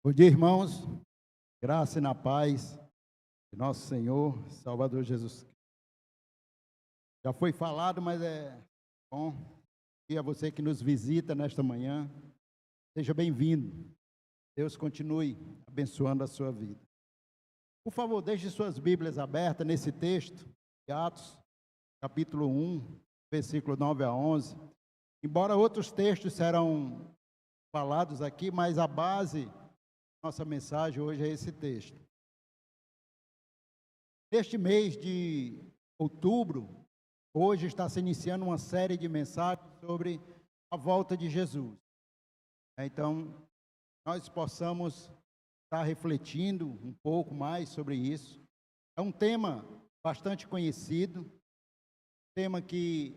Bom dia, irmãos. Graça e na paz de nosso Senhor, Salvador Jesus Cristo. Já foi falado, mas é bom. E a você que nos visita nesta manhã, seja bem-vindo. Deus continue abençoando a sua vida. Por favor, deixe suas Bíblias abertas nesse texto, de Atos, capítulo 1, versículo 9 a 11. Embora outros textos serão falados aqui, mas a base nossa mensagem hoje é esse texto. Neste mês de outubro, hoje está se iniciando uma série de mensagens sobre a volta de Jesus. Então, nós possamos estar refletindo um pouco mais sobre isso. É um tema bastante conhecido, tema que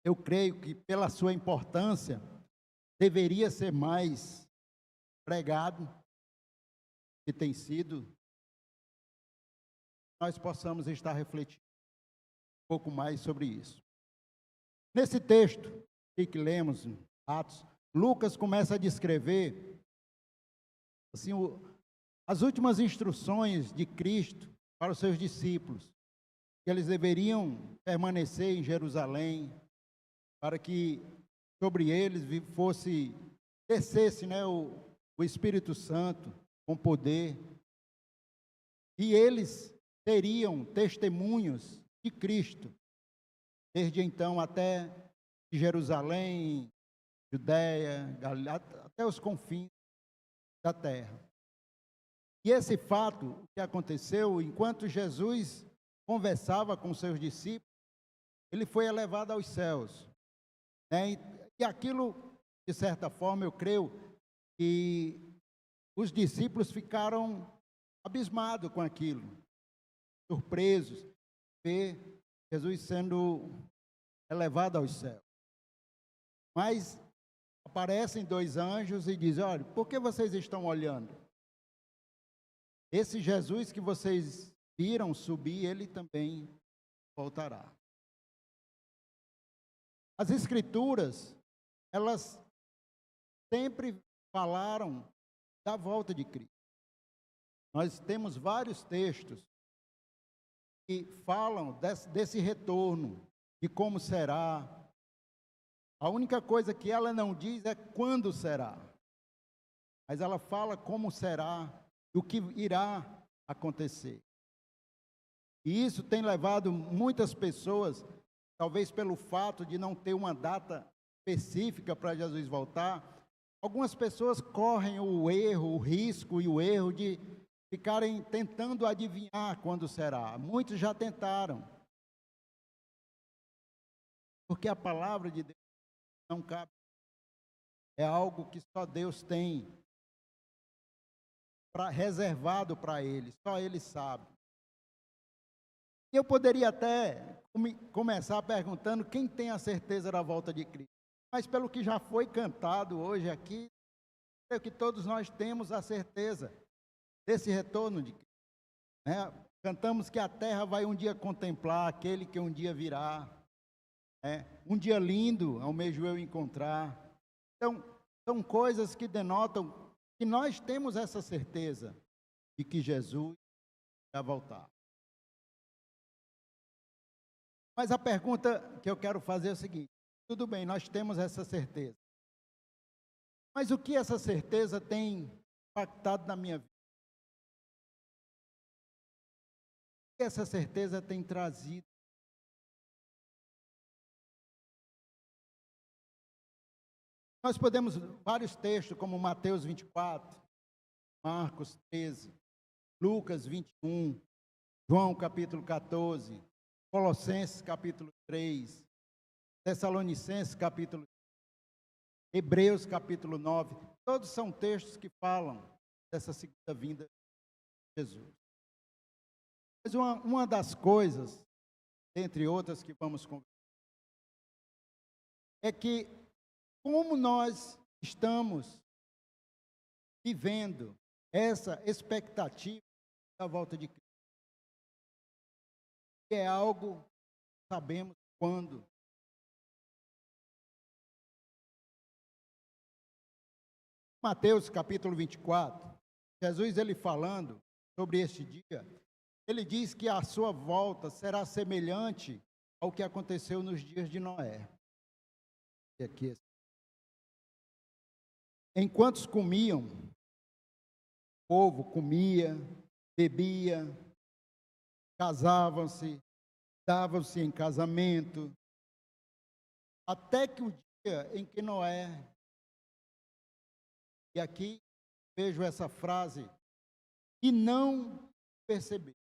eu creio que, pela sua importância, deveria ser mais pregado, que tem sido. Nós possamos estar refletindo um pouco mais sobre isso. Nesse texto que lemos, Atos, Lucas começa a descrever assim, as últimas instruções de Cristo para os seus discípulos, que eles deveriam permanecer em Jerusalém, para que sobre eles descesse, o Espírito Santo com poder, e eles seriam testemunhos de Cristo, desde então até Jerusalém, Judéia, Galiléia, até os confins da terra. E esse fato, o que aconteceu, enquanto Jesus conversava com seus discípulos, ele foi elevado aos céus. E aquilo, de certa forma, eu creio que os discípulos ficaram abismados com aquilo, surpresos, ver Jesus sendo elevado aos céus. Mas aparecem dois anjos e dizem: olha, por que vocês estão olhando? Esse Jesus que vocês viram subir, ele também voltará. As Escrituras, elas sempre falaram da volta de Cristo. Nós temos vários textos que falam desse retorno, de como será. A única coisa que ela não diz é quando será, mas ela fala como será e o que irá acontecer. E isso tem levado muitas pessoas, talvez pelo fato de não ter uma data específica para Jesus voltar, algumas pessoas correm o risco e o erro de ficarem tentando adivinhar quando será. Muitos já tentaram. Porque a palavra de Deus não cabe. É algo que só Deus tem reservado para Ele. Só Ele sabe. E eu poderia até começar perguntando quem tem a certeza da volta de Cristo. Mas pelo que já foi cantado hoje aqui, creio que todos nós temos a certeza desse retorno de Cristo. Cantamos que a terra vai um dia contemplar aquele que um dia virá. Um dia lindo, almejo eu encontrar. Então, são coisas que denotam que nós temos essa certeza de que Jesus vai voltar. Mas a pergunta que eu quero fazer é o seguinte: tudo bem, nós temos essa certeza. Mas o que essa certeza tem impactado na minha vida? O que essa certeza tem trazido? Nós podemos, vários textos, como Mateus 24, Marcos 13, Lucas 21, João capítulo 14, Colossenses capítulo 3, Tessalonicenses capítulo 1, Hebreus capítulo 9, todos são textos que falam dessa segunda vinda de Jesus. Mas uma das coisas, entre outras que vamos conversar, é que como nós estamos vivendo essa expectativa da volta de Cristo, que é algo que sabemos quando. Mateus capítulo 24, Jesus ele falando sobre este dia, ele diz que a sua volta será semelhante ao que aconteceu nos dias de Noé. E aqui, enquanto comiam, o povo comia, bebia, casavam-se, davam-se em casamento, até que o dia em que Noé, e aqui vejo essa frase, e não percebeu.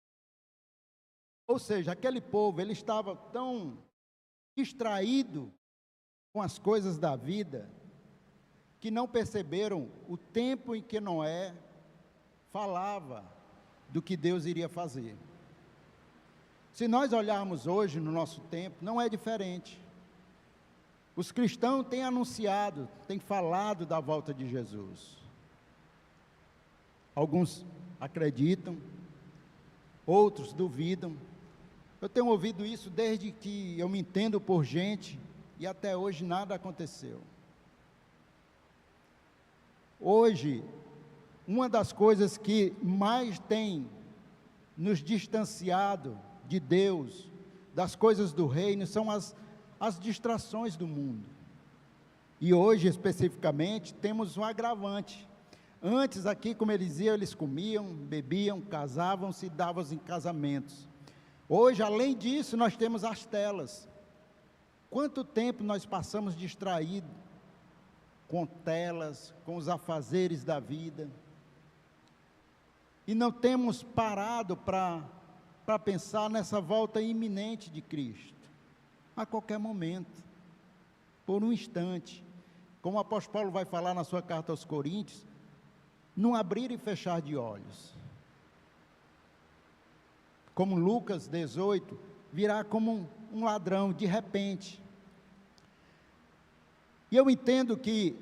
Ou seja, aquele povo, ele estava tão distraído com as coisas da vida, que não perceberam o tempo em que Noé falava do que Deus iria fazer. Se nós olharmos hoje no nosso tempo, não é diferente. Os cristãos têm anunciado, têm falado da volta de Jesus. Alguns acreditam, outros duvidam. Eu tenho ouvido isso desde que eu me entendo por gente e até hoje nada aconteceu. Hoje, uma das coisas que mais tem nos distanciado de Deus, das coisas do reino, são as distrações do mundo. E hoje, especificamente, temos um agravante. Antes aqui, como eles diziam, eles comiam, bebiam, casavam-se e davam-se em casamentos. Hoje, além disso, nós temos as telas. Quanto tempo nós passamos distraídos com telas, com os afazeres da vida, e não temos parado para pensar nessa volta iminente de Cristo, a qualquer momento, por um instante, como o apóstolo Paulo vai falar na sua carta aos Coríntios, num abrir e fechar de olhos, como Lucas 18, virá como um ladrão, de repente. E eu entendo que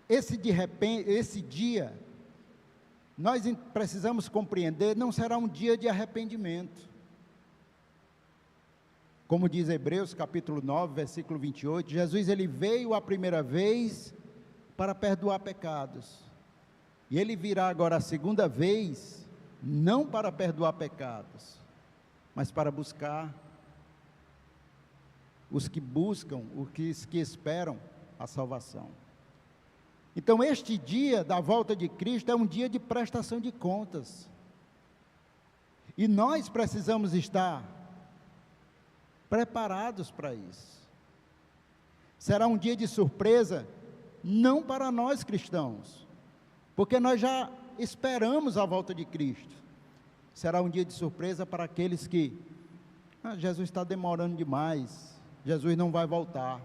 esse de repente, esse dia, nós precisamos compreender, não será um dia de arrependimento. Como diz Hebreus capítulo 9, versículo 28, Jesus ele veio a primeira vez para perdoar pecados. E ele virá agora a segunda vez, não para perdoar pecados, mas para buscar os que buscam, os que esperam a salvação. Então, este dia da volta de Cristo é um dia de prestação de contas. E nós precisamos estar preparados para isso. Será um dia de surpresa, não para nós cristãos, porque nós já esperamos a volta de Cristo. Será um dia de surpresa para aqueles que, Jesus está demorando demais, Jesus não vai voltar.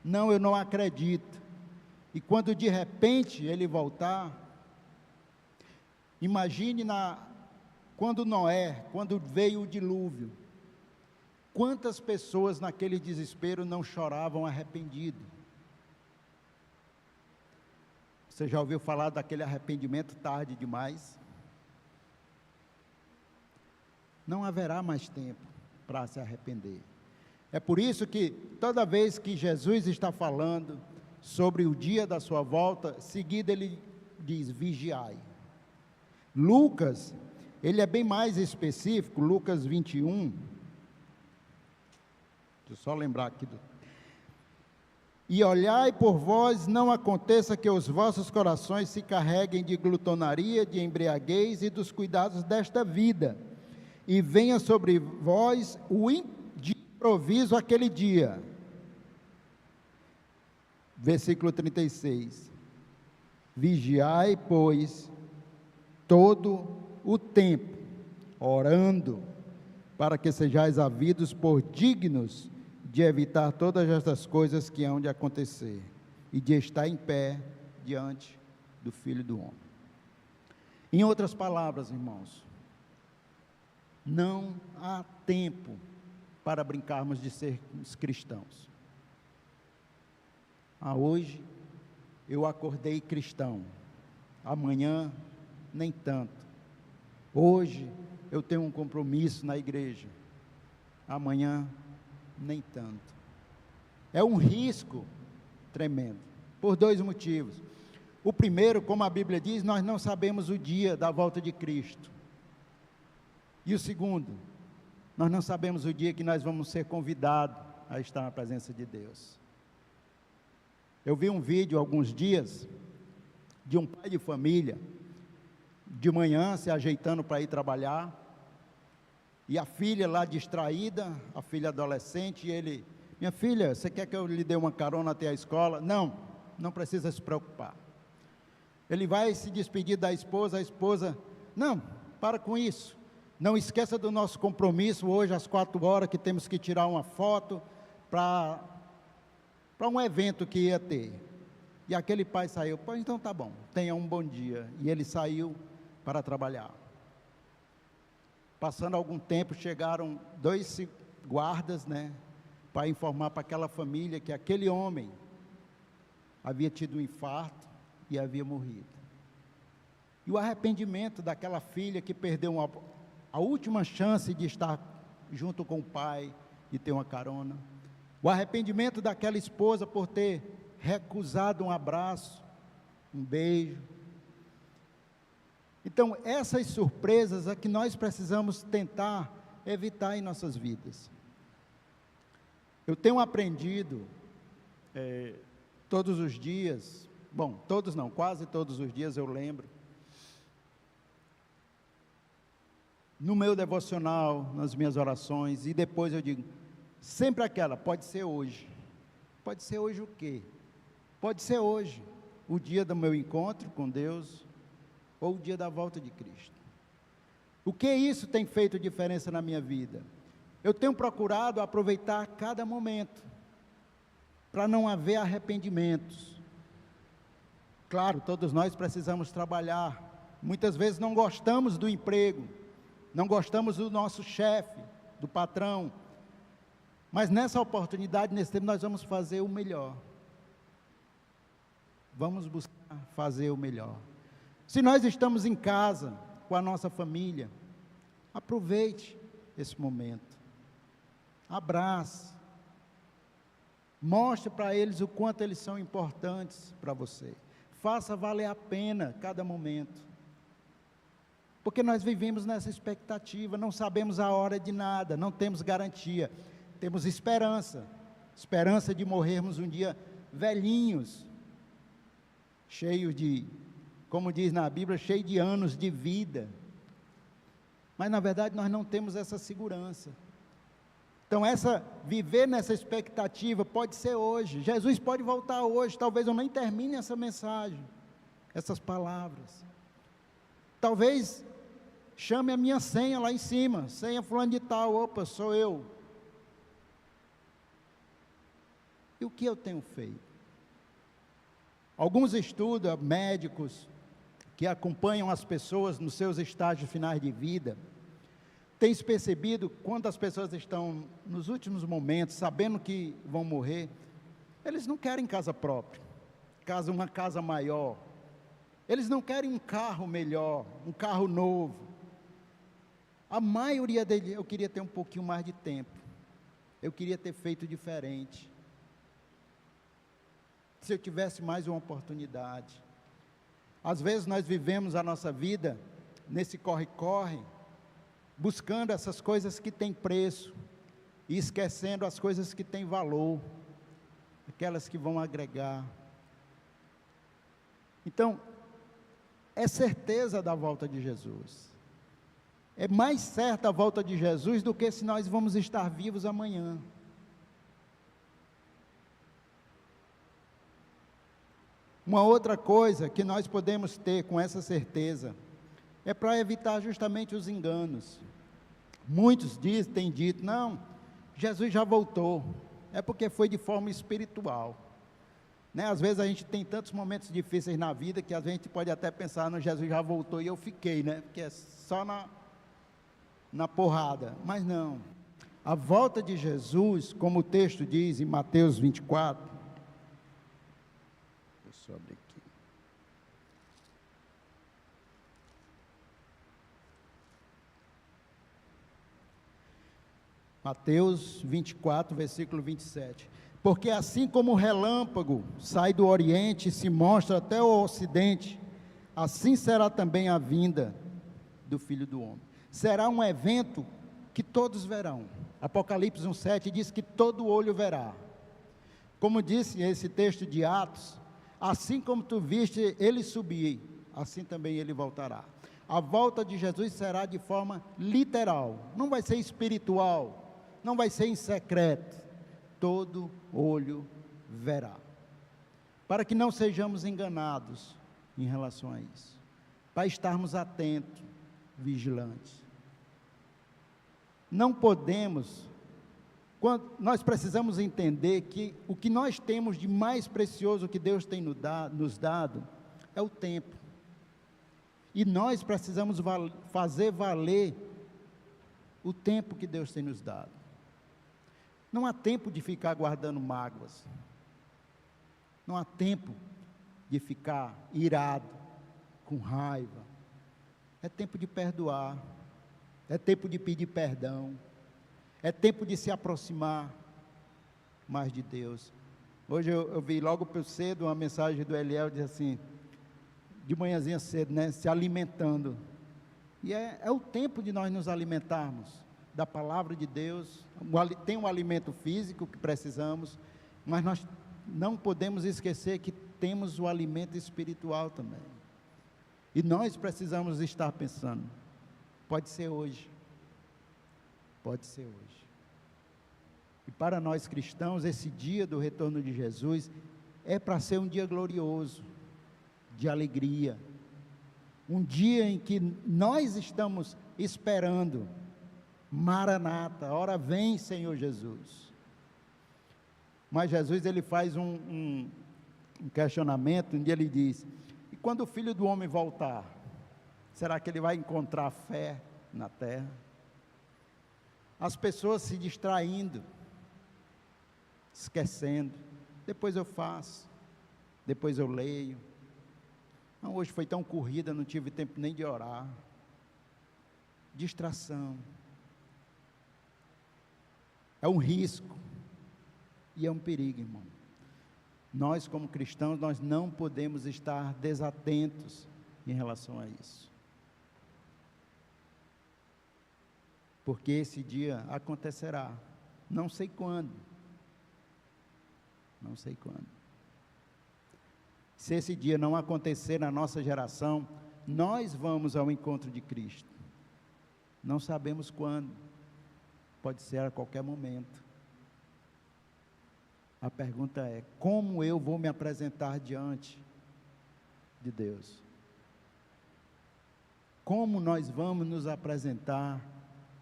Não, eu não acredito. E quando de repente ele voltar, imagine quando veio o dilúvio, quantas pessoas naquele desespero não choravam arrependido? Você já ouviu falar daquele arrependimento tarde demais? Não haverá mais tempo para se arrepender. É por isso que toda vez que Jesus está falando sobre o dia da sua volta, seguida ele diz, vigiai. Lucas, ele é bem mais específico, Lucas 21, deixa eu só lembrar aqui e olhai por vós, não aconteça que os vossos corações se carreguem de glutonaria, de embriaguez e dos cuidados desta vida, e venha sobre vós de improviso aquele dia. Versículo 36, vigiai, pois, todo o tempo, orando, para que sejais havidos por dignos de evitar todas estas coisas que hão de acontecer, e de estar em pé diante do Filho do Homem. Em outras palavras, irmãos, não há tempo para brincarmos de sermos cristãos. Hoje eu acordei cristão, amanhã nem tanto. Hoje eu tenho um compromisso na igreja, amanhã nem tanto. É um risco tremendo, por dois motivos. O primeiro, como a Bíblia diz, nós não sabemos o dia da volta de Cristo. E o segundo, nós não sabemos o dia que nós vamos ser convidados a estar na presença de Deus. Eu vi um vídeo há alguns dias de um pai de família, de manhã se ajeitando para ir trabalhar, e a filha lá distraída, a filha adolescente, e ele: minha filha, você quer que eu lhe dê uma carona até a escola? Não, não precisa se preocupar. Ele vai se despedir da esposa, a esposa: não, para com isso, não esqueça do nosso compromisso hoje às 4 horas, que temos que tirar uma foto para um evento que ia ter. E aquele pai saiu: pois então tá bom, tenha um bom dia. E ele saiu para trabalhar. Passando algum tempo, chegaram 2 guardas, para informar para aquela família que aquele homem havia tido um infarto e havia morrido. E o arrependimento daquela filha que perdeu a última chance de estar junto com o pai e ter uma carona. O arrependimento daquela esposa por ter recusado um abraço, um beijo. Então, essas surpresas é que nós precisamos tentar evitar em nossas vidas. Eu tenho aprendido todos os dias, todos não, quase todos os dias eu lembro, no meu devocional, nas minhas orações, e depois eu digo, sempre aquela: pode ser hoje. Pode ser hoje o quê? Pode ser hoje, o dia do meu encontro com Deus, ou o dia da volta de Cristo. O que isso tem feito diferença na minha vida? Eu tenho procurado aproveitar cada momento, para não haver arrependimentos. Claro, todos nós precisamos trabalhar, muitas vezes não gostamos do emprego, não gostamos do nosso chefe, do patrão, mas nessa oportunidade, nesse tempo, nós vamos fazer o melhor. Vamos buscar fazer o melhor. Se nós estamos em casa, com a nossa família, aproveite esse momento. Abrace. Mostre para eles o quanto eles são importantes para você. Faça valer a pena cada momento. Porque nós vivemos nessa expectativa, não sabemos a hora de nada, não temos garantia. Temos esperança de morrermos um dia velhinhos, cheios de, como diz na Bíblia, cheio de anos de vida. Mas na verdade nós não temos essa segurança. Então viver nessa expectativa pode ser hoje. Jesus pode voltar hoje. Talvez eu nem termine essa mensagem, essas palavras. Talvez chame a minha senha lá em cima, senha fulano de tal, opa, sou eu. E o que eu tenho feito? Alguns estudos, médicos, que acompanham as pessoas nos seus estágios finais de vida, têm percebido, quando as pessoas estão nos últimos momentos, sabendo que vão morrer, eles não querem casa própria, uma casa maior, eles não querem um carro melhor, um carro novo. A maioria deles: eu queria ter um pouquinho mais de tempo, eu queria ter feito diferente, se eu tivesse mais uma oportunidade. Às vezes nós vivemos a nossa vida nesse corre-corre, buscando essas coisas que têm preço, e esquecendo as coisas que têm valor, aquelas que vão agregar. Então, é certeza da volta de Jesus. É mais certa a volta de Jesus do que se nós vamos estar vivos amanhã. Uma outra coisa que nós podemos ter com essa certeza é para evitar justamente os enganos. Muitos têm dito: não, Jesus já voltou. É porque foi de forma espiritual. Às vezes a gente tem tantos momentos difíceis na vida que às vezes a gente pode até pensar: não, Jesus já voltou e eu fiquei, porque é só na porrada. Mas não. A volta de Jesus, como o texto diz em Mateus 24, sobre aqui. Mateus 24, versículo 27. Porque assim como o relâmpago sai do Oriente e se mostra até o Ocidente, assim será também a vinda do Filho do Homem. Será um evento que todos verão. Apocalipse 1,7 diz que todo olho verá. Como disse esse texto de Atos, assim como tu viste ele subir, assim também ele voltará. A volta de Jesus será de forma literal, não vai ser espiritual, não vai ser em secreto, todo olho verá. Para que não sejamos enganados em relação a isso, para estarmos atentos, vigilantes. Não podemos, nós precisamos entender que o que nós temos de mais precioso que Deus tem nos dado é o tempo. E nós precisamos fazer valer o tempo que Deus tem nos dado. Não há tempo de ficar guardando mágoas. Não há tempo de ficar irado, com raiva. É tempo de perdoar. É tempo de pedir perdão. É tempo de se aproximar mais de Deus. Hoje eu vi logo cedo uma mensagem do Eliel, diz assim, de manhãzinha cedo, né, se alimentando. E é o tempo de nós nos alimentarmos da palavra de Deus. Tem um alimento físico que precisamos, mas nós não podemos esquecer que temos o alimento espiritual também. E nós precisamos estar pensando, pode ser hoje. Pode ser hoje. E para nós cristãos, esse dia do retorno de Jesus é para ser um dia glorioso, de alegria, um dia em que nós estamos esperando, Maranata, ora vem Senhor Jesus. Mas Jesus, ele faz um questionamento, um dia ele diz, e quando o Filho do Homem voltar, será que ele vai encontrar fé na terra? As pessoas se distraindo, esquecendo, depois eu faço, depois eu leio, não, hoje foi tão corrida, não tive tempo nem de orar, distração, é um risco, e é um perigo, irmão. Nós como cristãos, nós não podemos estar desatentos em relação a isso, porque esse dia acontecerá, não sei quando, se esse dia não acontecer na nossa geração, nós vamos ao encontro de Cristo, não sabemos quando, pode ser a qualquer momento. A pergunta é, como eu vou me apresentar diante de Deus? Como nós vamos nos apresentar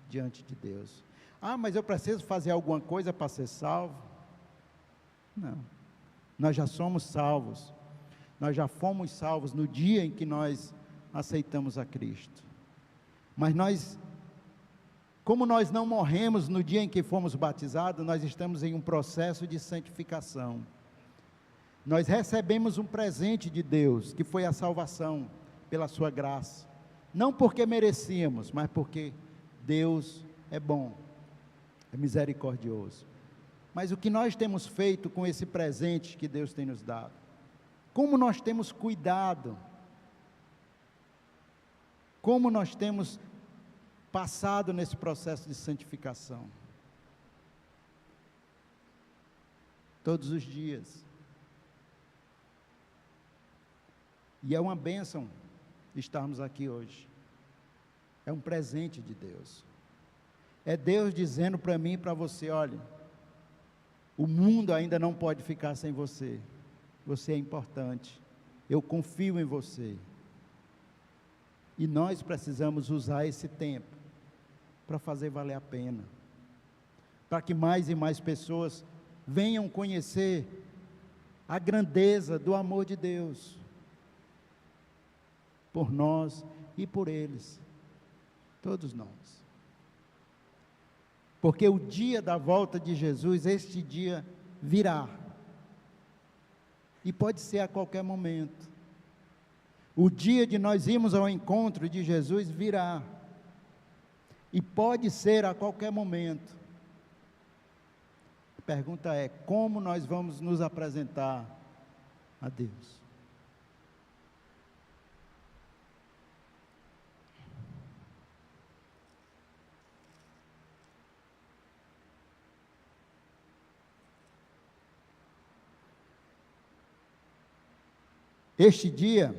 diante de Deus? Ah, mas eu preciso fazer alguma coisa para ser salvo? Não, nós já somos salvos, nós já fomos salvos no dia em que nós aceitamos a Cristo, mas como nós não morremos no dia em que fomos batizados, nós estamos em um processo de santificação, nós recebemos um presente de Deus, que foi a salvação, pela sua graça, não porque merecíamos, mas porque Deus é bom, é misericordioso. Mas o que nós temos feito com esse presente que Deus tem nos dado? Como nós temos cuidado? Como nós temos passado nesse processo de santificação? Todos os dias. E é uma bênção estarmos aqui hoje. É um presente de Deus. É Deus dizendo para mim e para você, olha, o mundo ainda não pode ficar sem você. Você é importante. Eu confio em você. E nós precisamos usar esse tempo para fazer valer a pena. Para que mais e mais pessoas venham conhecer a grandeza do amor de Deus. Por nós e por eles. Todos nós. Porque o dia da volta de Jesus, este dia virá. E pode ser a qualquer momento. O dia de nós irmos ao encontro de Jesus virá. E pode ser a qualquer momento. pergunta é: como nós vamos nos apresentar a Deus? Este dia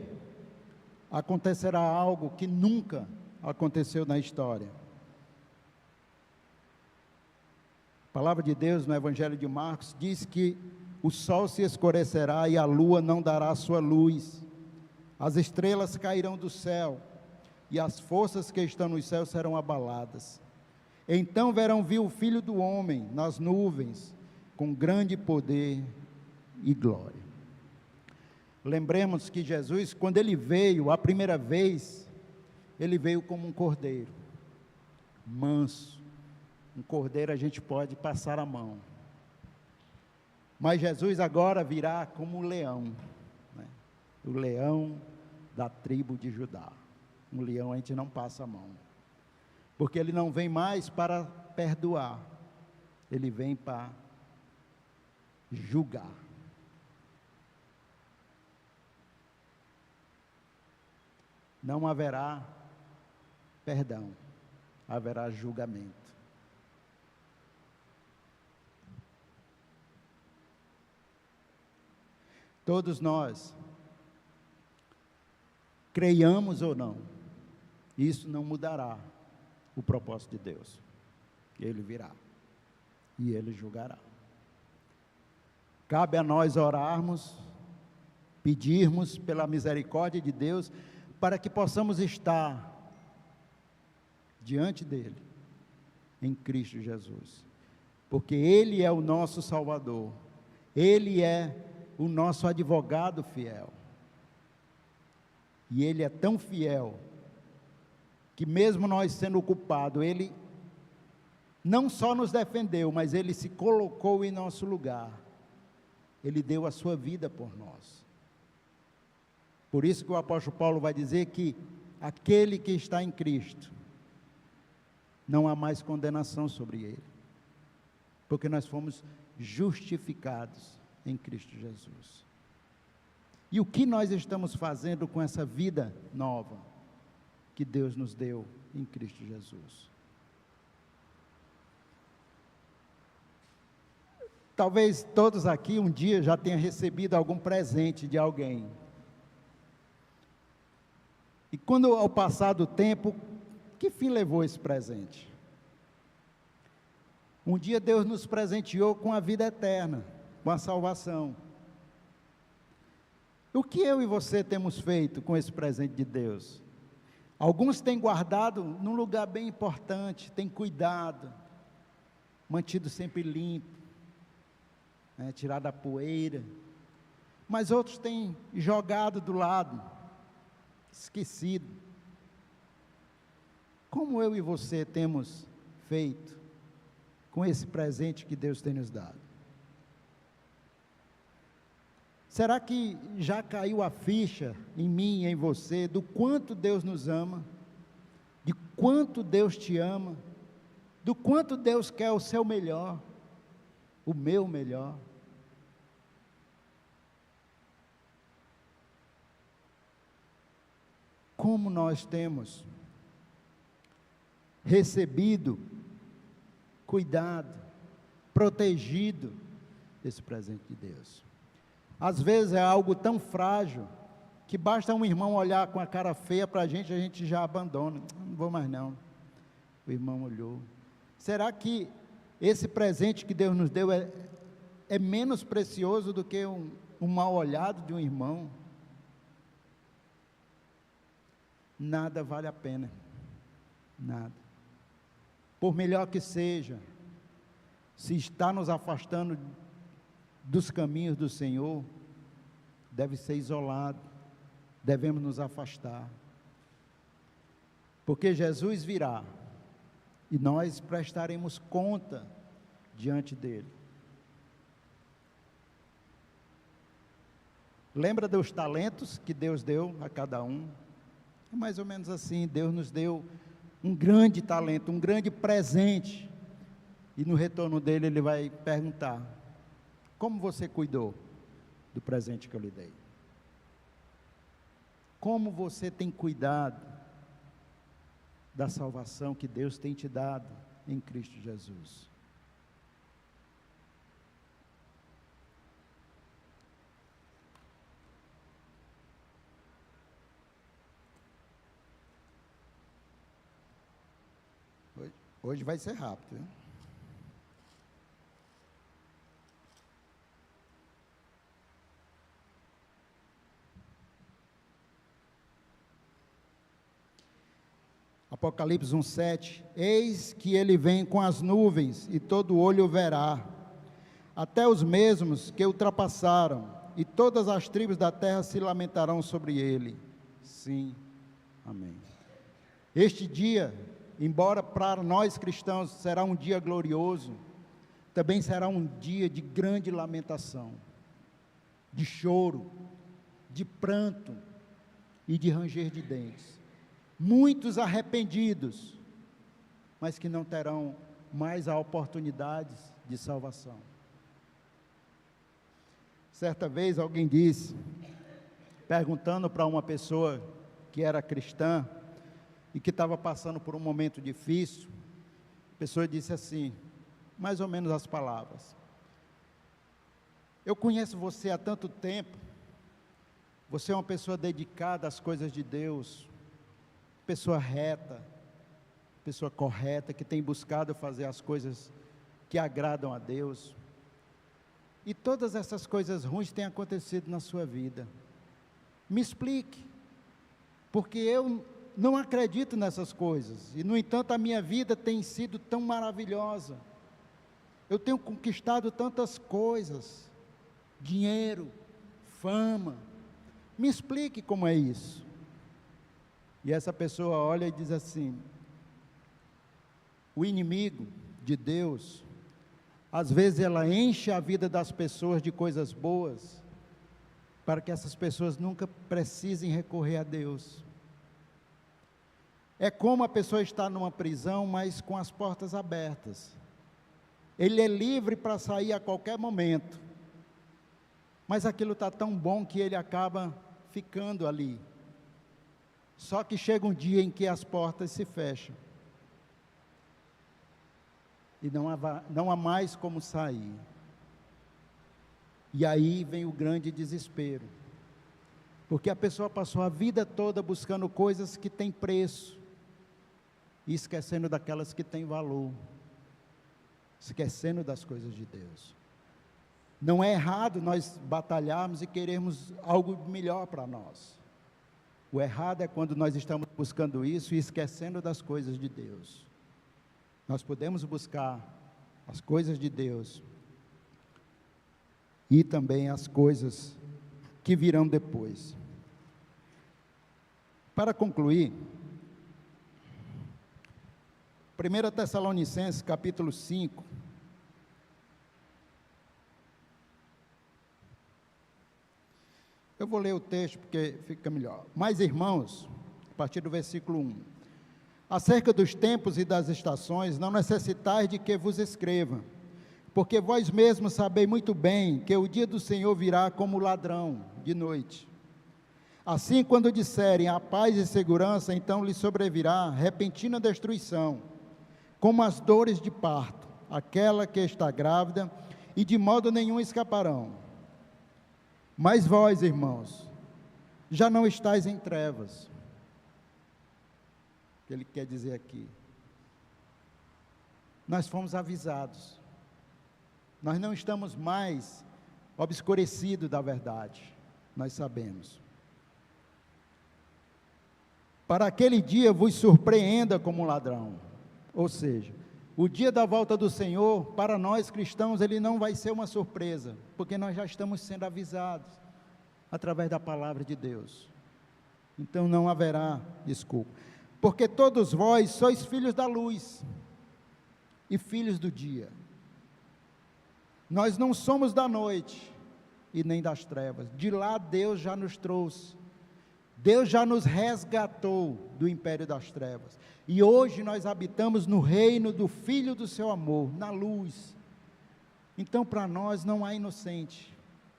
acontecerá algo que nunca aconteceu na história. A palavra de Deus no Evangelho de Marcos diz que o sol se escurecerá e a lua não dará sua luz. As estrelas cairão do céu e as forças que estão nos céus serão abaladas. Então verão vir o Filho do Homem nas nuvens, com grande poder e glória. Lembremos que Jesus, quando ele veio a primeira vez, ele veio como um cordeiro, manso. Um cordeiro a gente pode passar a mão. Mas Jesus agora virá como um leão, né? O leão da tribo de Judá. Um leão a gente não passa a mão. Porque ele não vem mais para perdoar, ele vem para julgar. Não haverá perdão, haverá julgamento. Todos nós, creiamos ou não, isso não mudará o propósito de Deus. Ele virá e ele julgará. Cabe a nós orarmos, pedirmos pela misericórdia de Deus, para que possamos estar diante dele, em Cristo Jesus, porque ele é o nosso Salvador, ele é o nosso advogado fiel, e ele é tão fiel, que mesmo nós sendo culpados, ele não só nos defendeu, mas ele se colocou em nosso lugar, ele deu a sua vida por nós. Por isso que o apóstolo Paulo vai dizer que aquele que está em Cristo, não há mais condenação sobre ele, porque nós fomos justificados em Cristo Jesus. E o que nós estamos fazendo com essa vida nova que Deus nos deu em Cristo Jesus? Talvez todos aqui um dia já tenham recebido algum presente de alguém. E quando ao passar do tempo, que fim levou esse presente? Um dia Deus nos presenteou com a vida eterna, com a salvação. O que eu e você temos feito com esse presente de Deus? Alguns têm guardado num lugar bem importante, têm cuidado, mantido sempre limpo, né, tirado a poeira, mas outros têm jogado do lado, esquecido. Como eu e você temos feito com esse presente que Deus tem nos dado? Será que já caiu a ficha em mim e em você do quanto Deus nos ama, de quanto Deus te ama, do quanto Deus quer o seu melhor, o meu melhor? Como nós temos recebido, cuidado, protegido esse presente de Deus? Às vezes é algo tão frágil, que basta um irmão olhar com a cara feia para a gente já abandona. Não vou mais não. O irmão olhou. Será que esse presente que Deus nos deu é menos precioso do que um mal olhado de um irmão? Nada vale a pena, nada. Por melhor que seja, se está nos afastando dos caminhos do Senhor, deve ser isolado, devemos nos afastar, porque Jesus virá, e nós prestaremos conta diante dele. Lembra dos talentos que Deus deu a cada um? É mais ou menos assim, Deus nos deu um grande talento, um grande presente, E no retorno dele, ele vai perguntar: como você cuidou do presente que eu lhe dei? Como você tem cuidado da salvação que Deus tem te dado em Cristo Jesus? Hoje vai ser rápido, hein? Apocalipse 1:7, eis que ele vem com as nuvens, e todo olho o verá, até os mesmos que ultrapassaram, e todas as tribos da terra se lamentarão sobre ele. Sim, amém. Este dia, embora para nós cristãos será um dia glorioso, também será um dia de grande lamentação, de choro, de pranto e de ranger de dentes. Muitos arrependidos, mas que não terão mais a oportunidade de salvação. Certa vez alguém disse, perguntando para uma pessoa que era cristã e que estava passando por um momento difícil, a pessoa disse assim, mais ou menos as palavras: eu conheço você há tanto tempo, você é uma pessoa dedicada às coisas de Deus, pessoa reta, pessoa correta, que tem buscado fazer as coisas que agradam a Deus, e todas essas coisas ruins têm acontecido na sua vida. Me explique, porque eu não acredito nessas coisas, e no entanto a minha vida tem sido tão maravilhosa, eu tenho conquistado tantas coisas, dinheiro, fama, me explique como é isso. E essa pessoa olha e diz assim: o inimigo de Deus, às vezes ela enche a vida das pessoas de coisas boas, para que essas pessoas nunca precisem recorrer a Deus. É como a pessoa está numa prisão, mas com as portas abertas. Ele é livre para sair a qualquer momento, mas aquilo está tão bom que ele acaba ficando ali. Só que chega um dia em que as portas se fecham, e não há mais como sair, e aí vem o grande desespero, porque a pessoa passou a vida toda buscando coisas que têm preço, e esquecendo daquelas que têm valor, esquecendo das coisas de Deus. Não é errado nós batalharmos e querermos algo melhor para nós. O errado é quando nós estamos buscando isso e esquecendo das coisas de Deus. Nós podemos buscar as coisas de Deus e também as coisas que virão depois. Para concluir, 1 Tessalonicenses capítulo 5, eu vou ler o texto porque fica melhor. Mas, irmãos, a partir do versículo 1, acerca dos tempos e das estações, não necessitais de que vos escreva, porque vós mesmos sabeis muito bem que o dia do Senhor virá como ladrão de noite. Assim, quando disserem a paz e segurança, então lhes sobrevirá repentina destruição, como as dores de parto, aquela que está grávida, e de modo nenhum escaparão. Mas vós, irmãos, já não estáis em trevas. O que ele quer dizer aqui? Nós fomos avisados. Nós não estamos mais obscurecidos da verdade. Nós sabemos. Para aquele dia vos surpreenda como um ladrão. Ou seja, o dia da volta do Senhor, para nós cristãos, ele não vai ser uma surpresa, porque nós já estamos sendo avisados, através da palavra de Deus. Então não haverá desculpa, porque todos vós sois filhos da luz, e filhos do dia. Nós não somos da noite, e nem das trevas, de lá Deus já nos trouxe, Deus já nos resgatou do império das trevas. E hoje nós habitamos no reino do Filho do seu amor, na luz. Então, para nós não há inocente.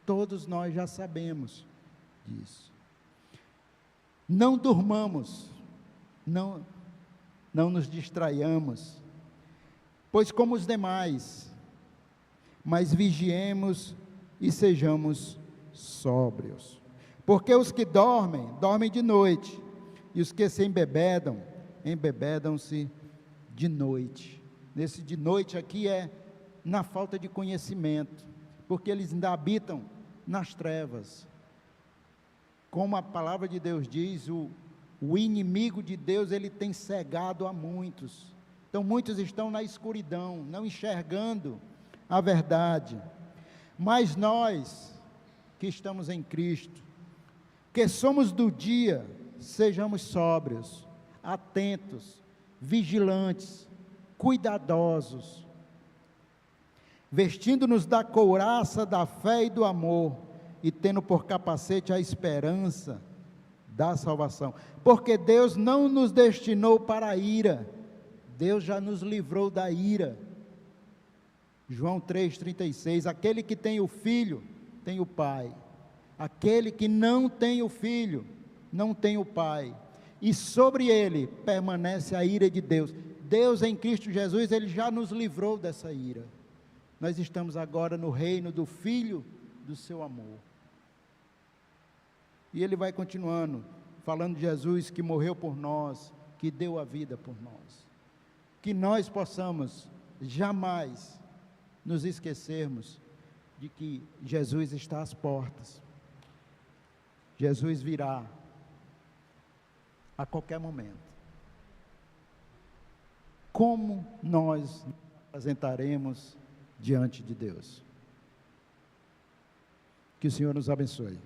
Todos nós já sabemos disso. Não durmamos, não nos distraiamos, pois como os demais, mas vigiemos e sejamos sóbrios. Porque os que dormem, dormem de noite, e os que se embebedam, embebedam-se de noite. Nesse de noite aqui é na falta de conhecimento, porque eles ainda habitam nas trevas. Como a palavra de Deus diz, o inimigo de Deus, ele tem cegado a muitos. Então muitos estão na escuridão, não enxergando a verdade. Mas nós, que estamos em Cristo, que somos do dia, sejamos sóbrios, atentos, vigilantes, cuidadosos, vestindo-nos da couraça da fé e do amor, e tendo por capacete a esperança da salvação, porque Deus não nos destinou para a ira, Deus já nos livrou da ira. João 3,36, aquele que tem o Filho, tem o Pai, aquele que não tem o Filho, não tem o Pai, e sobre ele permanece a ira de Deus. Deus em Cristo Jesus, ele já nos livrou dessa ira. Nós estamos agora no reino do Filho do seu amor. E ele vai continuando, falando de Jesus que morreu por nós, que deu a vida por nós. Que nós possamos jamais nos esquecermos de que Jesus está às portas. Jesus virá a qualquer momento. Como nós nos apresentaremos diante de Deus? Que o Senhor nos abençoe.